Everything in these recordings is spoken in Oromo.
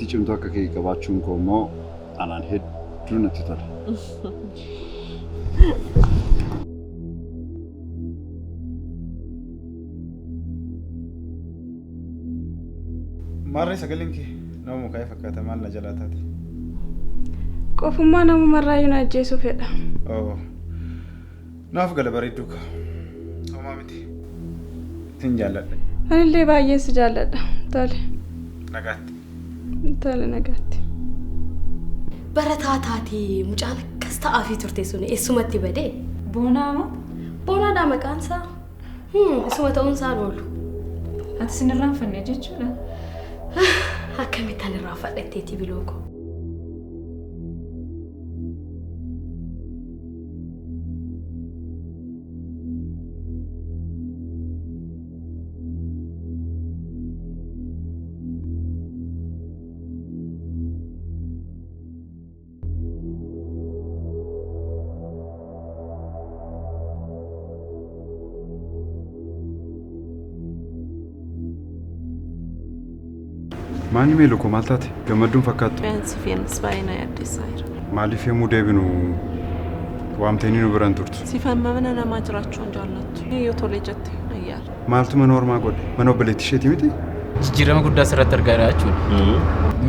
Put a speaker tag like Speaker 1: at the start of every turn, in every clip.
Speaker 1: dandeettii cimtuu akka kee qabaachuun koo immoo anaan hedduu natti tola.
Speaker 2: Maarree sagaleen kee nama mukaa fakkaata maal na jalaa taate?
Speaker 3: Qofummaa namummaa na ajjeesuu fedha.
Speaker 2: Naaf gala bareedduu ka. Homaa miti. Sin jaalladha.
Speaker 3: Anillee baay'ee si jaalladha. Tole.
Speaker 2: Nagaatti.
Speaker 3: Tole nagaatti.
Speaker 4: Barataa taatee mucaan akkas ta'aafii turte sun eessumatti badee?
Speaker 3: Boonaa moo?
Speaker 4: Boonaadhaa maqaan isaa. Eessuma ta'uun isaa oolu.
Speaker 3: Ati sin irraanfanne jechuudha.
Speaker 4: Akkamittan irraanfadhetteetii bilooko.
Speaker 1: Maani meelu ko maal taate gammaduun fakkaattu?
Speaker 5: Feensi feenis baay'ina yaaddeessaa jira.
Speaker 1: Maaliif yommuu deebinu waamtanii nu biraan turtu?
Speaker 5: Sifaan mana namaa jiraachuun jaallattu. Yoo tolee jette ayyaala.
Speaker 1: Maaltu mana ormaa godhe? Mana obboleetti isheeti miti?
Speaker 6: Jijjiirama guddaa asirratti argaa jechuudha.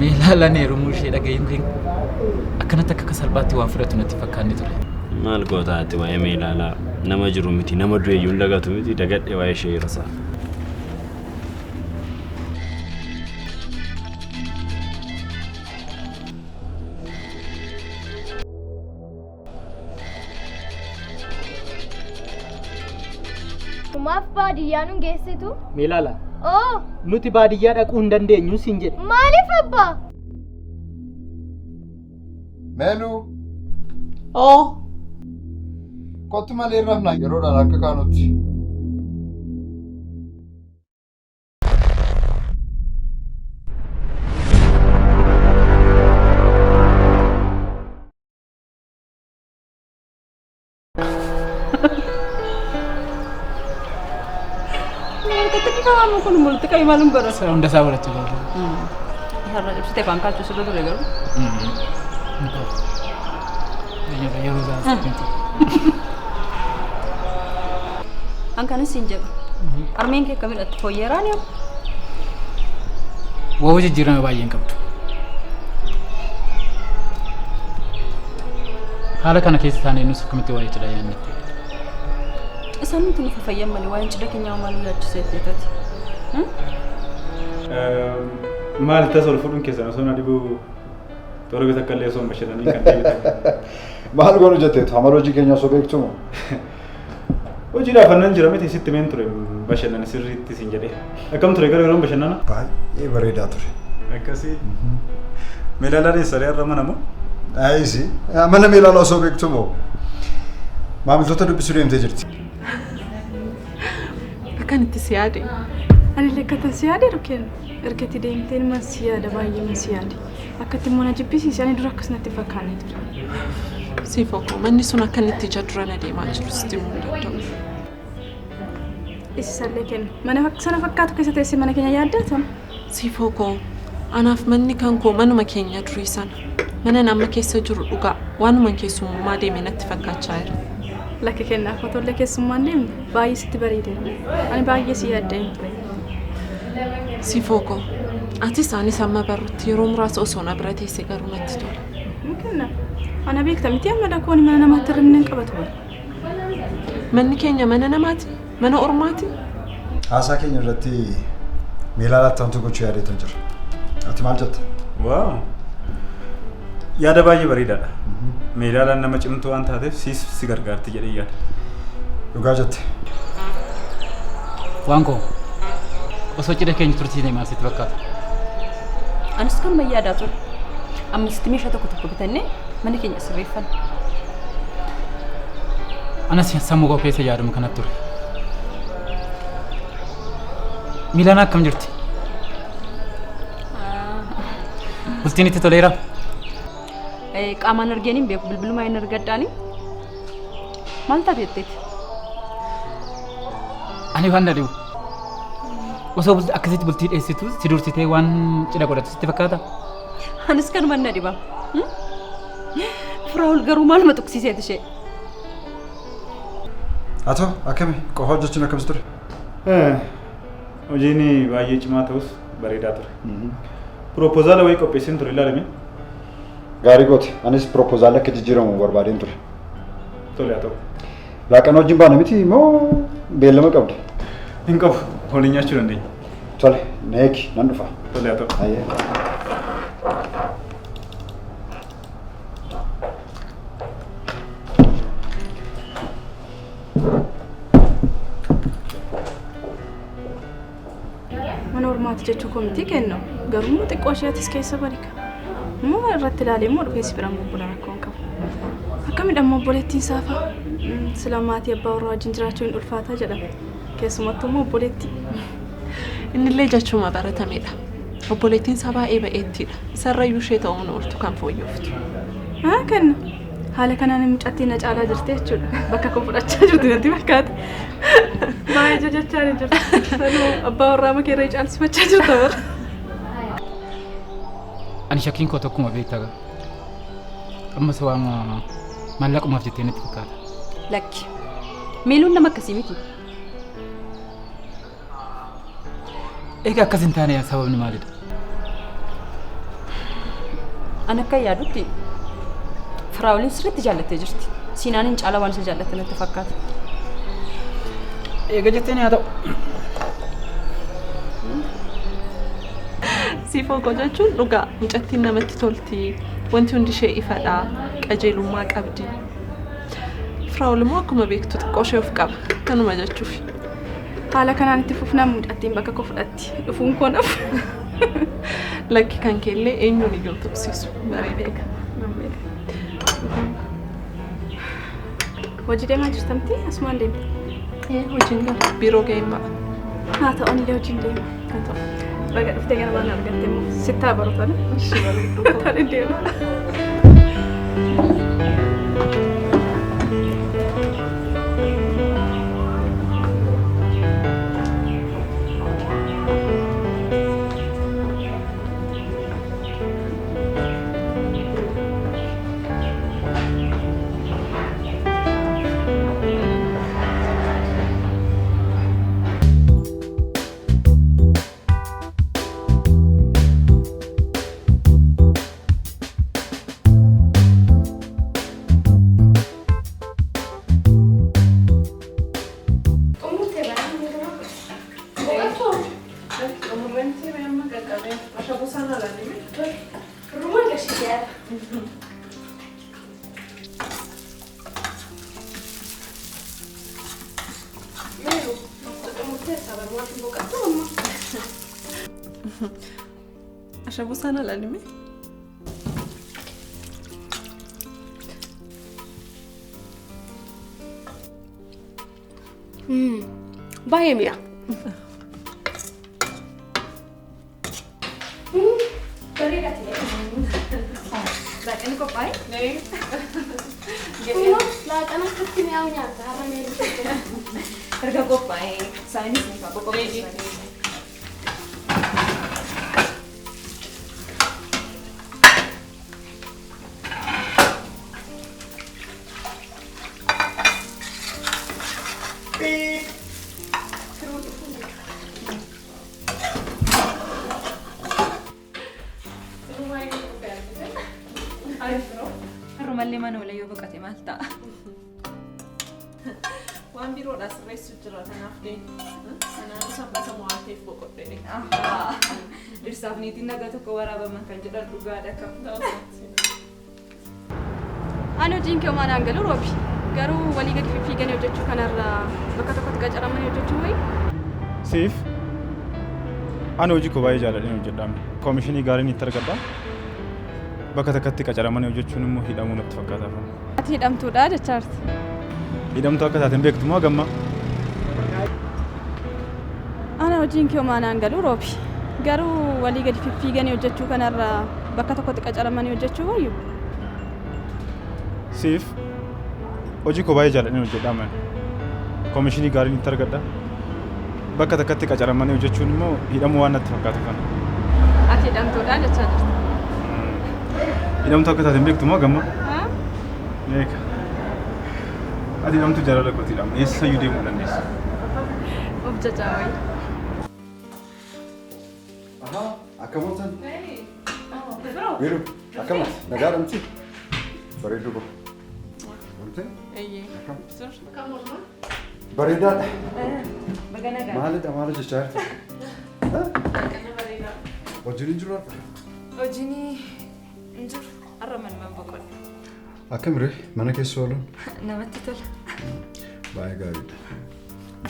Speaker 6: Mee ilaalaan heerumuu ishee dhaga'een keenya akkanatti akka salphaatti waan fudhatu natti fakkaanni ture.
Speaker 7: Maal gootaatti waa'ee mee ilaalaa nama jiru miti nama du'eeyyuun dagatu miti dagadhee waa'ee ishee irra
Speaker 8: Maaf baadiyyaa nun geessitu?
Speaker 9: Meelaala. Nuti baadiyyaa dhaquu hin dandeenyu siin jedhe.
Speaker 8: Maaliif abbaa?
Speaker 1: Meelu. Kottu malee rafna yeroodhaan akka kaanutti.
Speaker 3: Kamu kun mulut kayak malum kau rasa.
Speaker 6: Udah sabar aja kalau.
Speaker 3: Harus setiap angkat justru tu legal.
Speaker 6: Entah. Ya udah.
Speaker 3: Angkatnya sinjak. Armen ke kami lihat foyeran ya.
Speaker 6: Wah jijjiirama baay'een qabdu. Haala kana keessa taanee nus akkamitti waa'ee cidhaa yaadnetti.
Speaker 3: Isaan tuni fayyam malee waa'ee cidha keenyaa maal yaachisee teetati.
Speaker 2: Maal tasoo fuudhuun keessan osoo na dhibuu toora bita kallee osoo bashannanii kan ta'e.
Speaker 1: Maal goonu jetteetu hamar hojii keenya osoo beektumoo?
Speaker 2: Hojiidhaaf annan jira miti sitti meen ture bashannani sirriitti siin jedhee. Akkam ture gara yeroon bashannana?
Speaker 1: Baay'ee bareedaa ture.
Speaker 2: Akkasii. Meelaalaan eessaree irra mana moo?
Speaker 1: Ayisi mana meelaalaa osoo beektumoo? Maamiltoota dubbisuu deemtee jirti.
Speaker 5: Akkan itti si yaade.
Speaker 3: Ani lekkatan si yaade rukkeen ergatti deemteen man si yaada baay'ee man si yaade. Akkatti immoo na jibbisiise ani dura akkasumatti fakkaannee ture.
Speaker 5: Siifoo manni sun akka inni itti ija dura na deemaa jiru sitti himuu hin danda'u.
Speaker 3: Isisallee kenna. Mana sana fakkaatu keessa teessee mana keenya yaaddaatan?
Speaker 5: Siifoo anaaf manni kan koo manuma keenya durii sana. Mana nama keessa jiru dhugaa waanuma keessummaa deeme natti fakkaachaa jira.
Speaker 3: Lakki kennaaf otollee keessummaan deemne baay'ee sitti bareedeera. Ani baay'ee si yaaddeen ture.
Speaker 5: Siifoo atis anis amma barutti yeroo muraasa osoo na bira teesse garuu natti tola.
Speaker 3: Kenna. Ana beekta miti amma dhakoon mana namaatti hir'inni hin qabatu.
Speaker 5: Manni keenya mana namaati? Mana ormaati?
Speaker 1: Haasaa keenya irratti meelaalaatti wanti gochuu yaadeetan jira. Ati maal jetta?
Speaker 2: Waaw. Yaada baay'ee bareedaadha. Meelaalaan nama cimtuu waan taateef si gargaarti jedhee yaada.
Speaker 1: Dhugaa jette.
Speaker 6: Waan koo osoo cidha keenya tursiisee maal sitti fakkaata?
Speaker 3: Anis kan yaadaa ture. Amma sitti meeshaa tokko bitannee mana keenya sirreeffanna.
Speaker 6: Anas sammuu koo keessa yaaduma kanatti ture. Miilaan akkam jirti? Bultiin itti toleera?
Speaker 3: Qaamaan argeeniin beeku bilbiluma hin argaddaani. Maal taate jetteeti?
Speaker 6: Ani waan dhadhibu. Osoo akkasitti bultii dheessitu si dursitee waan cidha godhatu sitti fakkaata?
Speaker 10: Anis kan manna diba. Firaa'ol garuu maal matuqsiiseeti ishee.
Speaker 1: Ato akkami qofa hojjechuun akkamitti ture?
Speaker 2: Hojiin baay'ee cimaa ta'us bareedaa ture. Piroopozaala wayii qopheessin ture ilaalame.
Speaker 1: Gaarii gooti. Anis piroopozaala akka jijjiiramu barbaadeen ture.
Speaker 2: Tole haa ta'u.
Speaker 1: Laaqana wajjin baana miti moo beellama qabdi?
Speaker 2: Hin qabu. Waliin nyaachuu dandeenya.
Speaker 1: Tole neeki nan dhufa.
Speaker 2: Tole haa ta'u.
Speaker 1: Ayyee.
Speaker 3: Mana hormaati jechuu komitii kennu garuu xiqqoo isheetis keessa barika. Immoo irratti ilaalee immoo dhufeessi biraan bobbolaan akkoon qabu. Akkamiidha immoo obboleettiin saafaa sila maatii abbaa warraa wajjin jiraachuu hin ulfaataa jedhama. Keessumattuu immoo obboleettii.
Speaker 5: Innillee jechuma baratamedha. Obboleettiin isaa baay'ee ba'eettiidha. Isarrayyuu ishee ta'uun ooltu kan fooyyoftu.
Speaker 3: Haa kenna. Haala kanaan mucattii na caalaa jirti jechuudha. Bakka koo fudhachaa jirti natti fakkaata. Baay'ee jajachaa ni jirti. Sanuu abbaa warraa makee irra caalsifachaa jirta bara.
Speaker 6: Ani shakkiin koo tokkuma beektaa gaa. Ammas waan maallaqumaaf jettee natti fakkaata.
Speaker 10: Lakki. Miiluun nama akkasii miti.
Speaker 6: Egaa akkas hin taane sababni maalidha?
Speaker 10: Ani akka yaadutti Firaa'olin sirriitti jaallattee jirti. Siinaanin caalaa waan isa jaallatte natti fakkaata.
Speaker 6: Eega jetteen haa ta'u.
Speaker 5: Siifoo jechuun dhugaa mucattiin namatti tolti. Wanti hundi ishee ifadha. Qajeelummaa qabdi. Firaa'ol immoo akkuma beektu xiqqoo ishee of qaba. Kanuma jechuufi.
Speaker 3: Haala kanaan itti fufnaan mucattiin bakka koo fudhatti. Dhufuun koo nafu.
Speaker 5: Lakki kan keellee eenyuun iyyuu tuqsiisu. Bareedeeka.
Speaker 3: Hojii deemaa jirtamti asumaan deemte?
Speaker 5: Hojiin gala biiroo ga'een ba'a.
Speaker 3: Haa ta'u anillee hojiin deema. Haa ta'u. Baga dhuftee gara mana argatte immoo sittaa baruutan. Ishee baruutu. Kan deema.
Speaker 5: Ashabu sana lalime.
Speaker 4: Baay'ee mi'a. Bareeda ta'e.
Speaker 10: Laaqani qophaa'e?
Speaker 4: Laaqana akkatti mi'aawu nyaata har'a meeru.
Speaker 10: Erga qophaa'e isaanis ni fa'aa qophaa'e. Harrumallee mana wala yoo boqote maal ta'a?
Speaker 5: Waan biroodhaas reessu jira kanaaf deemu. Sanaan sabbata mo'ateef boqodhe.
Speaker 10: Dhirsaaf niitiin nagaa tokko waraabaman kan jedhan dhugaadha akka.
Speaker 3: Ani hojiin kee maal aangalu roobi. Garuu walii gadi fiiganii hojjechuu kanarraa bakka tokkotti qacaramanii hojjechuu wayi.
Speaker 2: Siif ani hojii koo baay'ee jaaladheen hojjedhaame. Koomishinii gaariin itti argadha. Bakka takkatti qacaramanii hojjechuun immoo hidhamuu natti fakkaata.
Speaker 3: Ati hidhamtuudha jechaarti.
Speaker 2: Hidhamtuu akka taateen beektu moo gamma?
Speaker 3: Ana hojiin kee maal aangalu roobi. Garuu walii gadi fiiganii hojjechuu kanarraa bakka tokkotti qacaramanii hojjechuu wayyu.
Speaker 2: Siif hojii koo baay'ee jaaladheen hojjedhaame. Koomishinii gaariin itti argadha. Bakka takkatti qacaramanii hojjechuun immoo hidhamuu waan natti fakkaatu kana.
Speaker 3: Ati hidhamtuudha jechaarti.
Speaker 2: hidhamtu akka taateen beektu moo gamma? Beeka. Ati hidhamtu jaalala kooti hidhamu. Eessayyuu deemuu dandeessa.
Speaker 3: Of jajaawai.
Speaker 1: Aha, akkam ooltan? Wiru, akkamat? Nagaa dhamti? Bareedduu ko. Wanti? Akkam? Bareedaadha. Maalidha maal jechaa jirtu? Hojiin hin jiru har'a?
Speaker 10: Hojiin hin jiru. Har'a manumaan boqodha.
Speaker 1: Akkamire mana keessa ooluun?
Speaker 10: Namatti tola.
Speaker 1: Baay'ee gaariidha.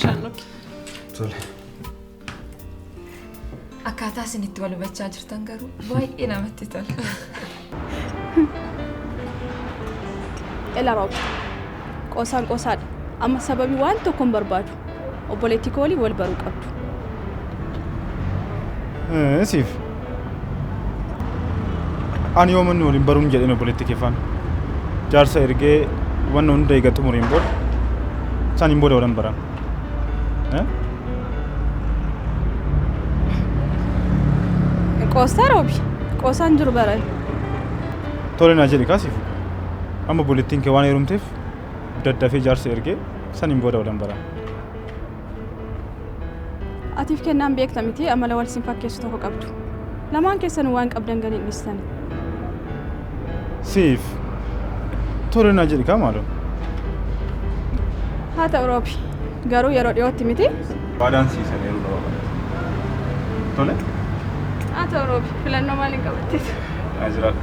Speaker 5: Shaanokki.
Speaker 1: Tole.
Speaker 10: Akkaataa isin itti wal hubachaa jirtan garuu baay'ee namatti tola.
Speaker 3: Ela Roob. Qoosaan qoosaadha. Amma sababii waan tokko hin barbaadu. Obboleettii koo waliin wal baruu qabdu.
Speaker 2: Siif. Ani yoo manni waliin baruun jedheen obboleettii kee faana. Jaarsa ergee wanna hunda eegatu muriin booda saniin booda walan baran.
Speaker 3: Qoostaa Roobi. Qoosaan jiru baran.
Speaker 2: Tole naa jedhi kaasifu. Amma obboleettiin kee waan heerumteef daddafee jaarsa ergee saniin booda walan baran.
Speaker 3: Atiif kennaan beekta miti amala wal sin fakkeessu tokko qabdu. Lamaan keessan waan qabdan galiin dhistan.
Speaker 2: Siif. Tole naa jedhi kaa maaloo?
Speaker 3: Haa ta'u Roobi. Garuu yeroo dhiyootti miti.
Speaker 2: Baadaan siisan yeroo dhawaa. Tole?
Speaker 3: Haa ta'u Roobi. Filannoo maaliin qabatteetu?
Speaker 2: Naa jiraadha.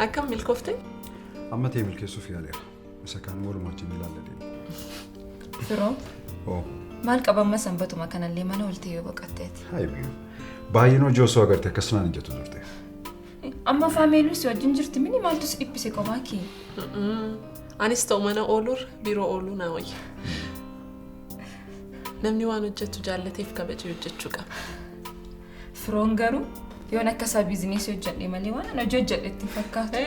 Speaker 5: Akkam milkooftee?
Speaker 1: Amma ta'e milkeessuuf yaaleera. Isa kaan walumaa wajjin ilaalla deema.
Speaker 10: Firoo
Speaker 1: Oo.
Speaker 10: maal qabamma sanbatuma kanallee mana oltee yoo boqotteeti.
Speaker 1: Hayibiyu. Baay'een hojii osoo agarte akkasumaan hin jettu turte.
Speaker 10: Amma faameenus wajjin jirti mini maaltu si dhiphise qomaa kee?
Speaker 5: Anis ta'u mana oolur biiroo ooluu naa wayya. Namni waan hojjetu jaallateef kabajee hojjechuu qaba.
Speaker 10: Firoon garuu yoon akka isaa biizineesii hojjedhe malee waan ana hojjedhetti fakkaatu.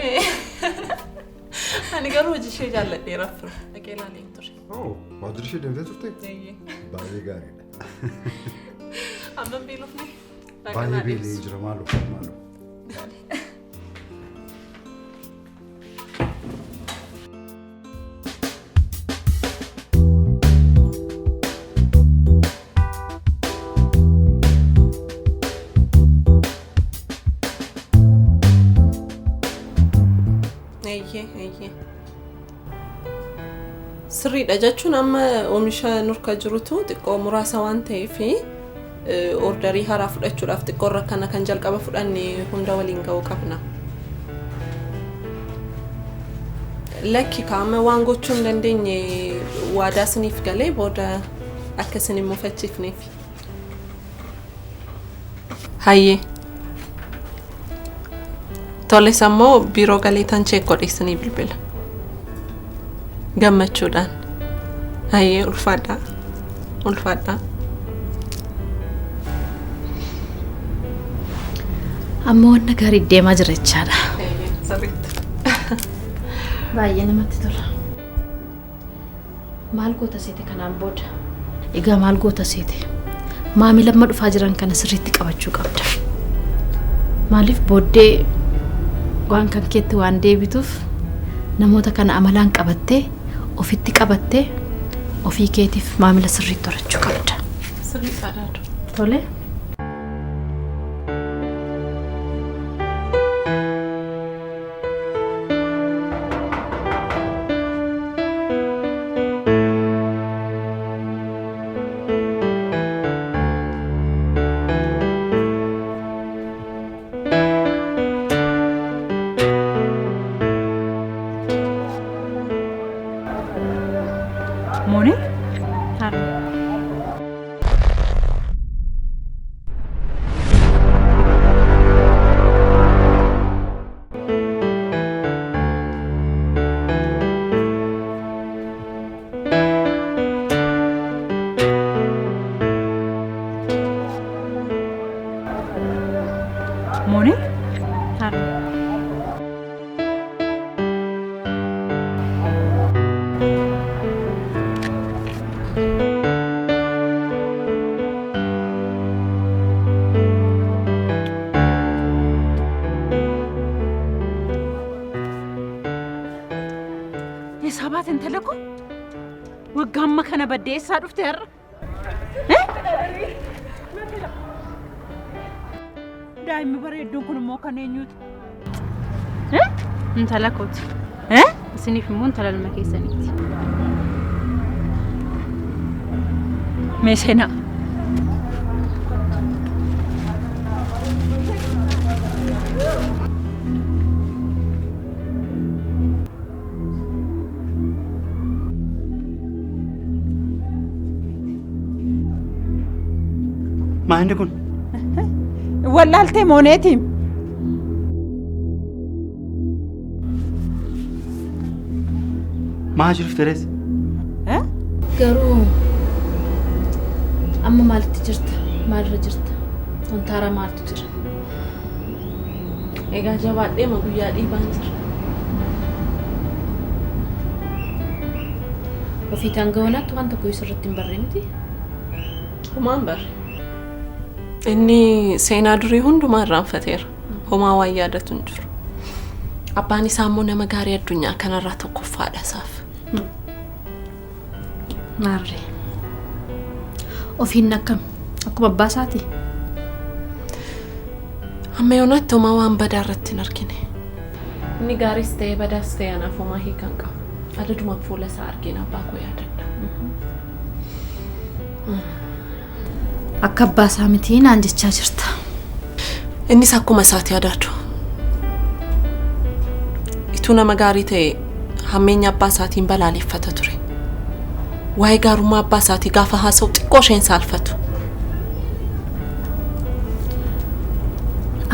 Speaker 5: Ani garuu hojii ishee jaalladheera fira. Dhaqee ilaaleen ture.
Speaker 1: Waajjira ishee deemtee turte? Baay'ee gaariidha.
Speaker 5: Amma beelofne.
Speaker 1: Baay'ee beelee jira maaloo.
Speaker 5: Sirriidha jechuun amma oomisha nurka jirutu xiqqoo muraasa waan ta'eef ordarii haaraa fudhachuudhaaf xiqqoo rakkana kan jalqaba fudhanne hunda waliin ga'uu qabna. Lakki kaama waan gochuu hin dandeenye waadaa siniif galee booda akka isin hin mufachiifneef. Hayyee. Toles ammoo biiroo galeetan cheek godheessanii bilbila. Gammachuudhaan. Hayyee ulfaadhaa.
Speaker 4: Amma wanna gaarii deemaa jira jechaadha.
Speaker 5: Sirriitti.
Speaker 4: Baay'ee namatti tola. Maal goota seete kanaan booda? Egaa maal goota seete? Maamila amma dhufaa jiran kana sirriitti qabachuu qabda. Maaliif booddee waan kan keetti waan deebituuf namoota kana amalaan qabattee ofitti qabattee ofii keetiif maamila sirriitti horachuu qabda.
Speaker 5: Sirriidha.
Speaker 4: Tole.
Speaker 10: Morning? Morning?
Speaker 11: intala ko waggaa amma kana baddeessaa dhufte har'a. Daa'imni bareedduun kun immoo kan eenyuuti?
Speaker 4: Intala kooti. Isiniif immoo intala ilma keessaniiti.
Speaker 11: Mee seenaa.
Speaker 7: Maandi kun?
Speaker 11: Wallaaltee mooneetiin.
Speaker 7: Maa jiruuf Terees?
Speaker 4: Garuu amma maalitti jirta? Maalirra jirta? Wantaara maaltu jira?
Speaker 5: Egaa jabaadhee ma guyyaa dhiibaan jira.
Speaker 4: Ofiitaan ga'onaatti waan tokko isirratti hin barree miti?
Speaker 5: Homaan barre. Inni seenaa durii hundumaa irraanfateera. Homaa waan yaadatu hin jiru. Abbaan isaa immoo nama gaarii addunyaa kanarraa tokkoffaadha isaaf.
Speaker 4: Maarree. Ofiin akkuma abbaa isaati?
Speaker 5: Amma yoonaatti homaa waan badaa irratti hin argine. Inni gaariis ta'ee badaas ta'ee anaaf homaa hiikan qaba. Adaduma fuula isaa argeen abbaa koo yaadadha.
Speaker 4: Akka abbaa isaa miti naan jechaa jirta.
Speaker 5: Innis akkuma isaati yaadatu. Ituu nama gaarii ta'e hammeenya abbaa isaatiin balaaleffata ture. Waa'ee gaarummaa abbaa isaatii gaafa haasa'u xiqqoo isheen saalfatu.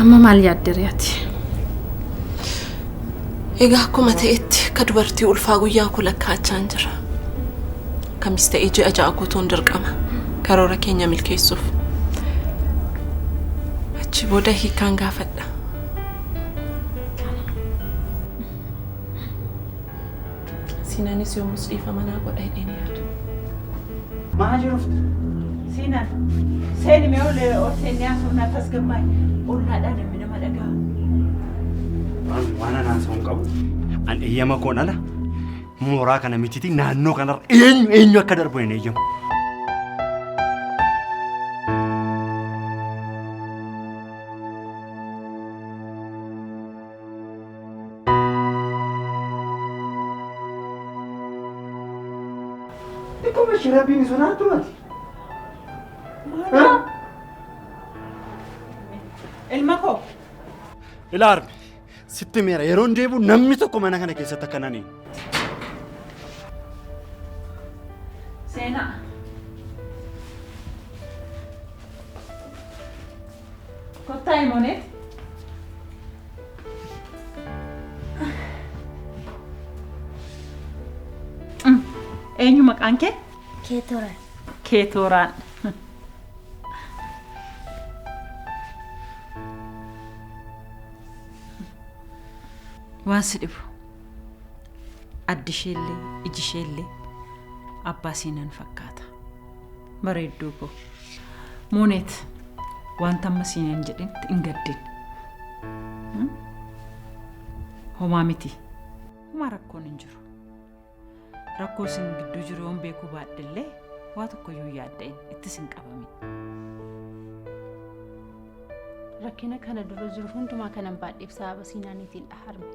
Speaker 4: Amma maal yaaddere ati?
Speaker 5: Egaa akkuma ta'etti ka dubartii ulfaa guyyaa koo lakkaachaan jira. Kamis ta'ee ji'a ja'a guutuun dirqama karoora keenya milkeessuuf. Achi booda hiikaan gaafadha. Sinaanis yommus dhiifama naa godha hidheen yaadu.
Speaker 11: Maa jiruuf? Siinaan seeni mee ol seenni haasofnaa tasgabbaay ollaadhaan namni nama dhagaa.
Speaker 7: Waan anaan sa'uun qabu. An eeyyama koon ala mooraa kana mititi naannoo kanarra eenyu akka darbu hin eeyyamu.
Speaker 1: Come shirabiin sunaa turati?
Speaker 11: Ilma koo.
Speaker 7: Ilaarme sitti meera yeroon deebu namni tokko mana kana keessatti akka nani.
Speaker 11: Seenaa. Kottaa himoneet. Eenyu maqaan kee?
Speaker 8: Keetoraan.
Speaker 11: Keetoraan. Waan si dhibu addi isheellee iji isheellee abbaa siinaan fakkaata. Bareedduu koo. Mooneet wanta amma siinaan jedhanitti hin gaddin. Homaa miti. Homaa rakkoon hin jiru. Rakkoo isin gidduu jiru yoon beekuu baadhillee waa tokkoyyuu yaadda'in ittis hin qabamin.
Speaker 4: Rakkina kana dura jiru hundumaa kanan baadheef sababa siinaaniitiin dhaharme.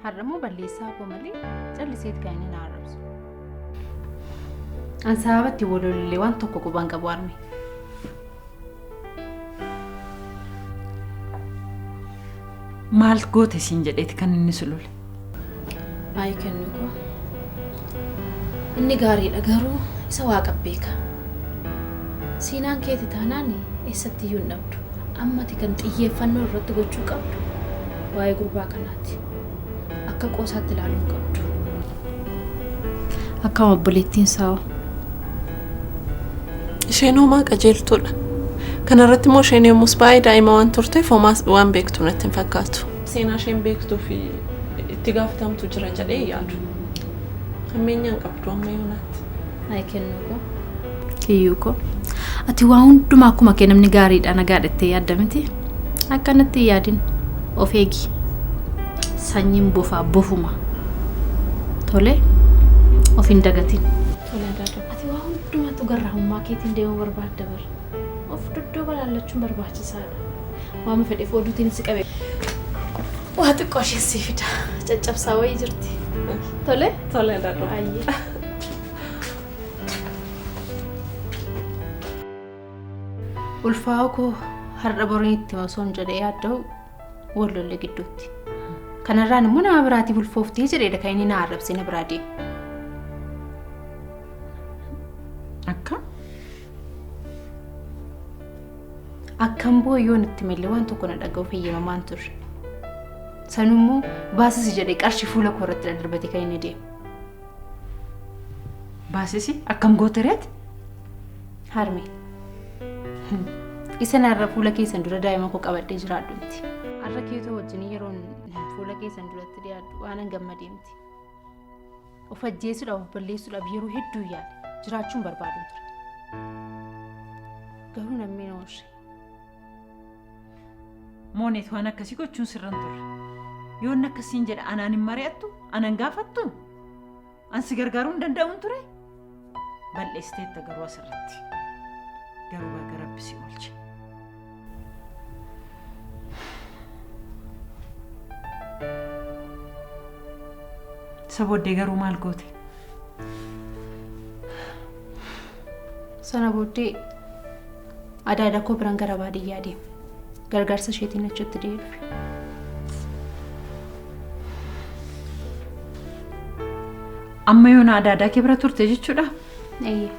Speaker 4: Har'ammoo balleessaa koo malee calliseet kan inni na arrabsu. An sababatti walolillee waan tokko qubaan qabu arme.
Speaker 11: Maal goote siin jedheeti kan inni sulule?
Speaker 4: Baay'ee kennu koo. Inni gaariidha garuu isa waaqa beeka. Siinaan keeti taanaan eessatti iyyuu hin dhabdu. Ammati kan xiyyeeffannoo irratti gochuu qabdu waa'ee gurbaa kanaati. Akka qoosaatti ilaaluu qabdu. Akka obboleettiin saa'u.
Speaker 5: Isheen homaa qajeeltuudha. Kana irratti immoo isheen yommus baay'ee daa'ima waan turteef homaa waan beektu natti hin fakkaatu. Seenaa isheen beektuu fi itti gaafatamtu jira jedhee yaadu. Hammeenyaan qabdu amma yoonaatti.
Speaker 4: Baay'ee kennu koo. Kiyyuu koo. Ati waan hundumaa akkuma kee namni gaariidha nagaa dhattee yaadda miti? Akkanatti yaadin of eegi. Sanyiin bofaa bofuma. Tole of hin dagatin.
Speaker 5: Tolee daadhu.
Speaker 4: Ati waa hundumaatu garraamummaa keetiin deemuu barbaadda bar. Of dudduuba laallachuun barbaachisaadha. Waama fedheef oduutiin si qabe. Waa xiqqoo ishee sii fida. Caccabsaa wayii jirti. Tolee?
Speaker 5: Tolee daadhu.
Speaker 4: Ayyee. Ulfaa'u koo har'a boriin itti osoo hin jedhee yaadda'u wallollee gidduutti. Kanarraan immoo nama biraatiif ulfooftii jedheedha kan inni na arrabsee na biraa deemu. Akkam booyyoon itti malee waan tokko na dhaga'u fayyamamaan turre. Sanummoo baasisi jedhee qarshii fuula koo irratti darbatee kan inni deemu.
Speaker 11: Baasisi akkam gootereet?
Speaker 4: Harmee. Isa narra fuula keessan dura daa'ima koo qabadhee jiraadhu miti. Har'a keetoo wajjin yeroon fuula keessan duratti dhiyaadhu waan gammadeemti. Of ajjeesuudhaaf of balleessuudhaaf yeroo hedduu yaale jiraachuun barbaadu ture. Garuu namni na oolche.
Speaker 11: Mooneet waan akkasii gochuun sirran turre. Yoon akkasiin jedha anaan hin mari'attu, anaan gaafattu. Ansi gargaaruu hin danda'uun ture. Bal'eesteetta garuu asirratti. Garuu baga Rabbi si oolche. Isa booddee garuu maal goote?
Speaker 4: Sana booddee adaada koo biraan gara baadiyyaa deeme. Gargaarsa isheetiin achitti deebi'e.
Speaker 11: Amma yoona adaadaa kee bira turte jechuudha?
Speaker 4: Eeyyee.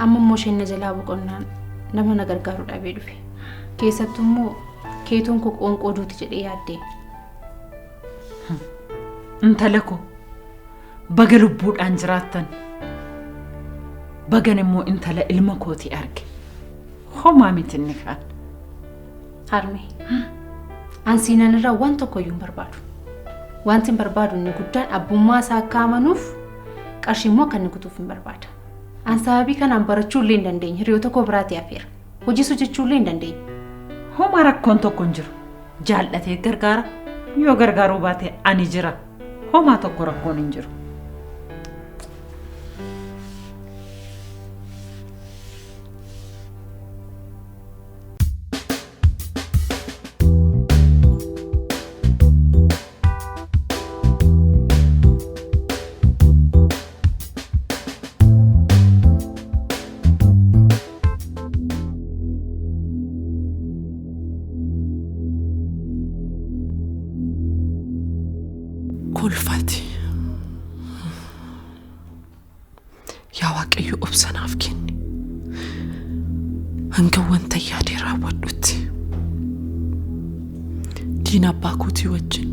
Speaker 4: Amma immoo isheen na jalaa boqonnaan nama na gargaaru dhabee dhufe. Keessattuu immoo keetoon koo qoonqoo duuti jedhee yaaddee.
Speaker 11: Intala koo baga lubbuudhaan jiraattan. Bagan immoo intala ilma kootii arge. Homaa miti inni kaan.
Speaker 4: Harmee. Ansiinan irraa waan tokko iyyuu hin barbaadu. Wanti hin barbaadu inni guddaan abbummaa isaa akka amanuuf qarshii immoo akka inni kutuuf hin barbaada. An sababii kanaan barachuu illee hin dandeenye hiriyoota koo biraatii hafeera. Hojii hojjechuu illee hin dandeenye.
Speaker 11: Homaa rakkoon tokko hin jiru. Jaallatee gargaara. Yoo gargaaruu baate ani jira. Homaa tokko rakkoon hin jiru.
Speaker 5: Kulfati. Yaa Waaqayyo obsanaaf kenni. Hanga wanta yaadee raawwadhutti. Diina abbaa kootii wajjin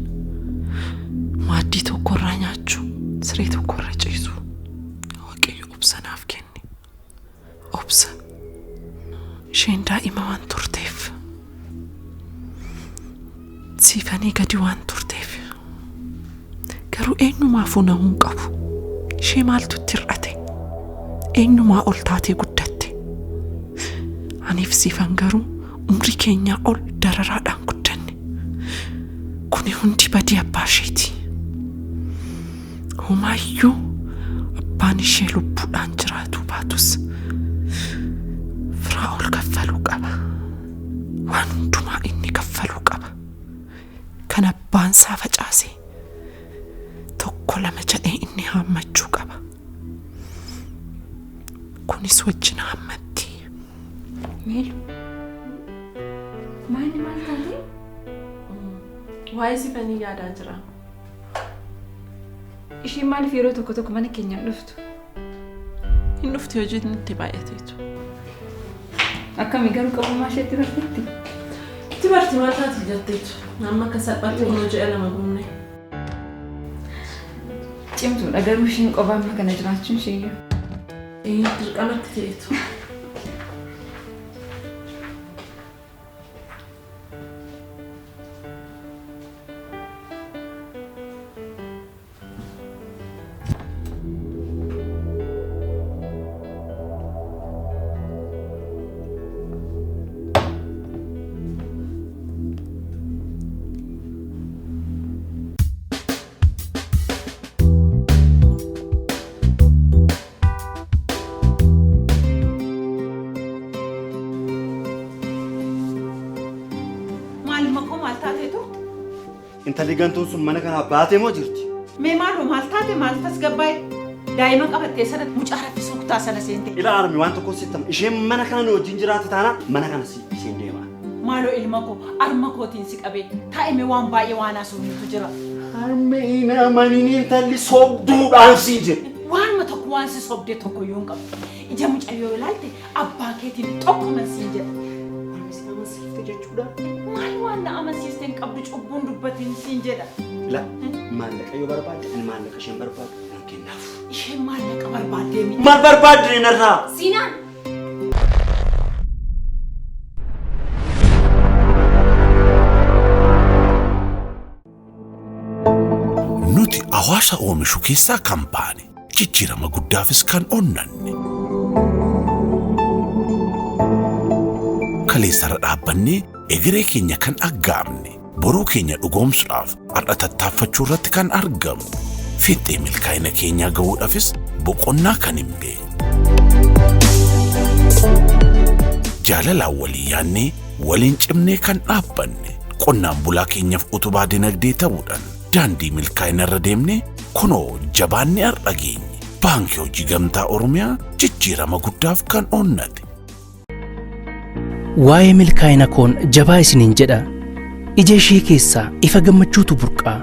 Speaker 5: maaddii tokkorraa nyaachuu, siree tokkorra ciisu. Yaa Waaqayyo obsanaaf kenni. Obsa. Isheen daa'ima waan turteef. Siifanii gadi waan turteef. Garuu eenyumaafuu na hin qabu. Ishee maaltu itti hir'ate? Eenyumaa ol taatee guddatte? Aniif siifan garuu umrii keenyaa ol dararaadhaan guddanne. Kuni hundi badii abbaa isheeti. Homaayyuu abbaan ishee lubbuudhaan jiraatu baatus firaa ol kaffaluu qaba. Waan hundumaa inni kaffaluu qaba. Kan abbaan isaa facaase. Tokko lama jedhee inni hammachuu qaba. Kunis wajjin hammatti.
Speaker 3: Meelu. Maali maal taate?
Speaker 5: Waa'ee siifanii yaadaa jira.
Speaker 3: Isheen maaliif yeroo tokko tokko mana keenyaan dhuftu?
Speaker 5: Hin dhufti hojiin itti baay'ateetu.
Speaker 3: Akkamii garuu qabummaa isheetti barteetti?
Speaker 5: Itti barti maal taati jetteetu. Amma akka salphaatti humna ji'a lama gumne.
Speaker 3: Cimtuudha garuu isheen qophaa amma kana jiraachuun isheeyyuu.
Speaker 5: Dirqamatti ta'eetu.
Speaker 11: maal makoo maal taatee turte?
Speaker 7: Intalli gantuun sun mana kanaa baatee moo jirti?
Speaker 11: Mee maaloo maal taate maal tasgabbaa'e? Daa'ima qabattee sanatti mucaa raffisuu kutaa sana seente.
Speaker 7: Ila armi waan tokko sittam isheen mana kana wajjin jiraate taana mana kana isheen deema.
Speaker 11: Maaloo ilma koo arma kootiin si qabee taa'ime waan baay'ee waan haasofnutu jira.
Speaker 7: Harmee hin amanin intalli sobduudhaan sii jedhe.
Speaker 11: Waanuma tokko waan si sobdee tokko iyyuu hin qabu. Ija mucayyoo ilaalte abbaa keetiin tokko mansiin jedha. Waan si amansiifte jechuudha. Maal waan na amansiiste hin qabdu cubbuun dubbatiin siin jedha.
Speaker 7: La maallaqa yoo barbaadde ani maallaqa isheen barbaaddu nan kennaaf.
Speaker 11: Isheen maallaqa barbaaddee miti.
Speaker 7: Maal barbaadde narraa?
Speaker 3: Siinaan.
Speaker 12: Nuti hawaasa oomishu keessaa kan baane jijjiirama guddaafis kan onnanne. Kaleessara dhaabbannee egeree keenya kan aggaamne boruu keenya dhugoomsuudhaaf har'a tattaaffachuu irratti kan argamu. Fiixee milkaa'ina keenyaa ga'uudhaafis boqonnaa kan hin beekne. Jaalalaan walii yaannee waliin cimnee kan dhaabbanne qonnaan bulaa keenyaaf utubaa dinagdee ta'uudhaan daandii milkaa'ina irra deemne kunoo jabaannee har'a geenye. Baankii Hojii Gamtaa Oromiyaa jijjiirama guddaaf kan onnate.
Speaker 13: Waa'ee milkaa'ina koon jabaa isiniin jedha. Ija ishee keessaa ifa gammachuutu burqaa.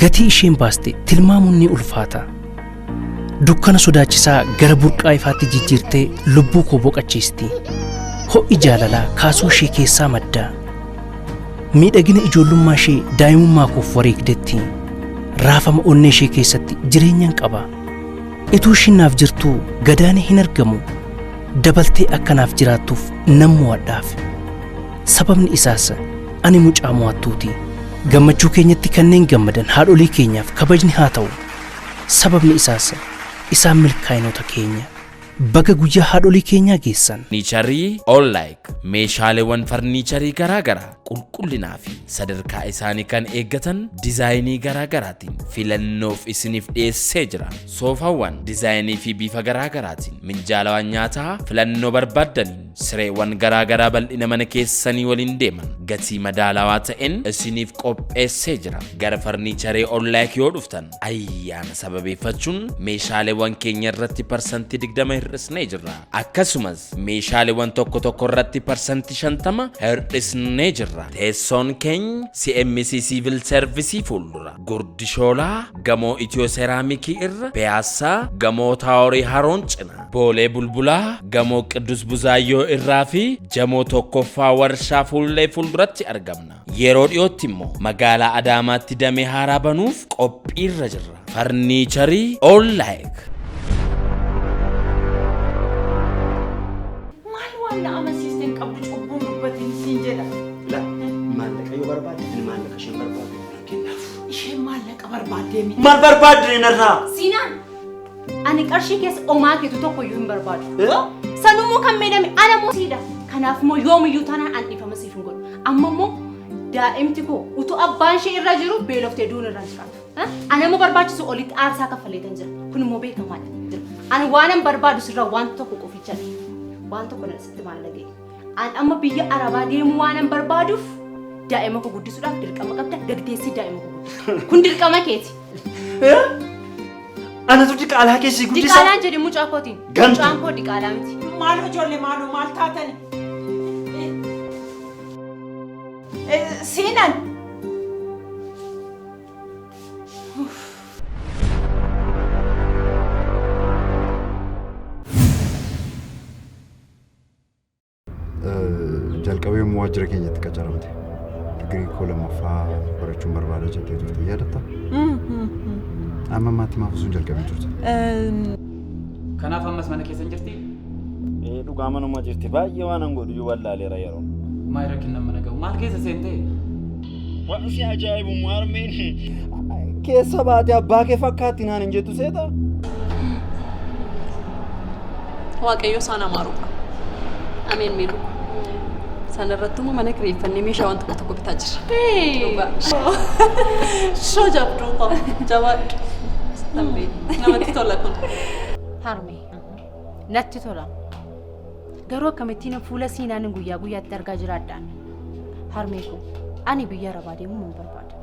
Speaker 13: Gatii isheen baaste tilmaamuun ni ulfaata. Dukkana sodaachisaa gara burqaa ifaatti jijjiirtee lubbuu koo boqachiisti. Ho'i jaalalaa kaasuu ishee keessaa madda. Miidhagina ijoollummaa ishee daa'imummaa koof wareegdetti. Raafama onnee ishee keessatti jireenyan qaba. Ituu isheen naaf jirtuu gadaanii hin argamu. Dabaltee akkanaaf jiraattuuf nan mo'adhaaf. Sababni isaas ani mucaa mo'attuuti. Gammachuu keenyatti kanneen gammadan haadholii keenyaaf kabajni haa ta'u. Sababni isaas isaan milkaa'inoota keenya. Baga guyyaa haadholii keenyaa geessan.
Speaker 14: Farniicharii All-like meeshaaleewwan farniicharii garaagaraa qulqullinaa fi sadarkaa isaanii kan eeggatan dizaayinii garaagaraatiin filannoof isiniif dhiyeessee jira. Soofaawwan dizaayinii fi bifa garaagaraatiin minjaalawwan nyaataa filannoo barbaaddaniin sireewwan garaagaraa bal'ina mana keessanii waliin deeman gatii madaalawaa ta'een isiniif qopheessee jira. Gara farniicharii All-like yoo dhuftan ayyaana sababeeffachuun meeshaaleewwan keenya irratti parsantii 20 hir'isnee jirra. Akkasumas meeshaaleewwan tokko tokko irratti parsantii 50 hir'isnee jirra. Teessoon keenya CMC Civil Service fuuldura Gurdishoolaa gamoo Itiyoo Seeraamikii irra Piyaasaa gamoo Taaworii Haroon cina Boolee Bulbulaa gamoo Qiddus Buzaayyoo irraa fi jamoo tokkoffaa warshaa fuullee fuulduratti argamna. Yeroo dhiyootti immoo magaalaa Adaamaatti damee haaraa banuuf qophiirra jirra. Farniicharii All-like.
Speaker 11: Maal waan na amansiiste hin qabdu cubbuun dubbatiin siin jedha.
Speaker 7: Maallaqa yoo barbaadde ani maallaqa isheen barbaaddu nan kennaaf.
Speaker 11: Isheen maallaqa barbaaddee miti.
Speaker 7: Maal barbaadde narraa?
Speaker 3: Siinaan. Ani qarshii keessa omaa keetu tokko iyyuu hin barbaadu. Sanummoo kan miidhame ana moosiidha. Kanaaf immoo yoomiyyuu taanaan an dhiifama siif hin godhu. Amma immoo daa'imti koo utuu abbaan ishee irra jiru beeloftee duun irra jiraatu. Ani immoo barbaachisu olitti aarsaa kaffaleetan jira. Kun immoo beekamaadha. Ani waanan barbaadu sirraa waan tokko qofichadha. Waan tokko na sitti maallaqee. Ani amma biyya Arabaa deemuu waanan barbaaduuf daa'ima koo guddisuudhaaf dirqama qabda. Gaggeessii daa'ima koo guddisu. Kun dirqama keeti.
Speaker 7: Anatu diqaalaa keessi guddisa.
Speaker 3: Diqaalaan jedhe mucaa kootiin. Mucaan koo diqaalaa miti.
Speaker 11: Maaloo ijoollee maaloo maal taatani? Seenan.
Speaker 1: Jalqabee immoo waajjira keenyatti qacaramte. Digirii koo lammaffaa barachuun barbaada jettee turte yaadatta? Amma maatii maaf sun jalqabee turte?
Speaker 6: Kanaaf ammas mana keessa hin jirti?
Speaker 7: Dhugaa manuma jirti baay'ee waan an godhu wallaaleera yeroo.
Speaker 6: Maal rakkin nama nagahu maal keessa seentee?
Speaker 7: Waan si ajaa'ibu maarmeen keessa baatee abbaa kee fakkaatti naan hin jettu seeta?
Speaker 5: Waaqayyo isaan amaaruudha. Ameen miidhu. Sanarrattuu mana kireeffannee meeshaa waan tokko bitaa jira. Shoo jabduu qaba. Jabaadhu. Tambee. Namatti tola kun.
Speaker 4: Harmee. Natti tola. Garuu akkamittiin fuula siinaan guyyaa guyyaatti argaa jiraadhaan.
Speaker 15: harmee ko ani biyya arabaa deemuu hin barbaadu.